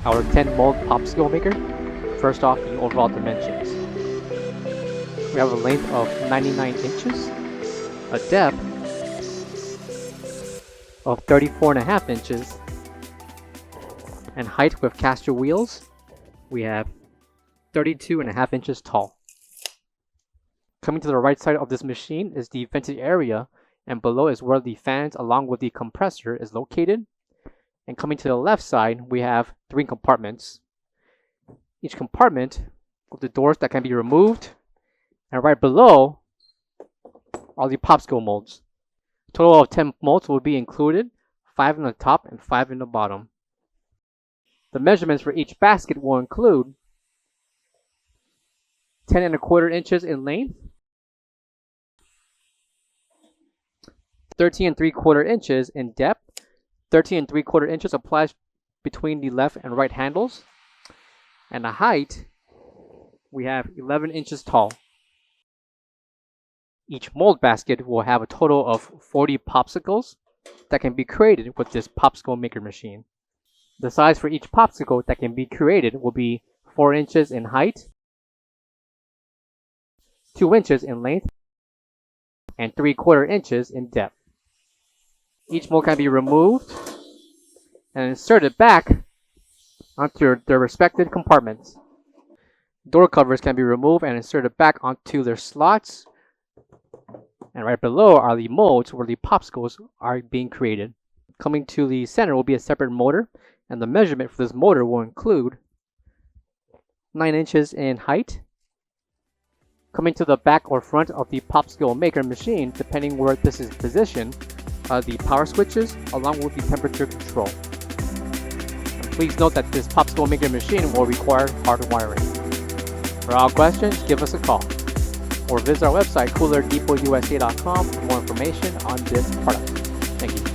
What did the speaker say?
our 10 mold popsicle maker. First off, the overall dimensions. We have a length of 99 inches, a depth of 34.5 inches, and height with caster wheels, we have 32.5 inches tall. Coming to the right side of this machine is the vented area, and below is where the fans along with the compressor is located. And coming to the left side, we have 3 compartments. Each compartment with the doors that can be removed, and right below are the popsicle molds. A total of 10 molds will be included, 5 in the top and 5 in the bottom. The measurements for each basket will include 10.25 inches in length, 13.75 inches in depth. 13.75 inches applies between the left and right handles, and the height we have 11 inches tall. Each mold basket will have a total of 40 popsicles that can be created with this popsicle maker machine. The size for each popsicle that can be created will be 4 inches in height, 2 inches in length, and 3/4 inches in depth. Each mold can be removed and inserted back onto their respective compartments. Door covers can be removed and inserted back onto their slots. And right below are the molds where the popsicles are being created. Coming to the center will be a separate motor, and the measurement for this motor will include 9 inches in height. Coming to the back or front of the popsicle maker machine, depending where this is positioned, the power switches along with the temperature control. And please note that this popsicle maker machine will require hard wiring. For all questions, give us a call or visit our website coolerdepotUSA.com for more information on this product. Thank you.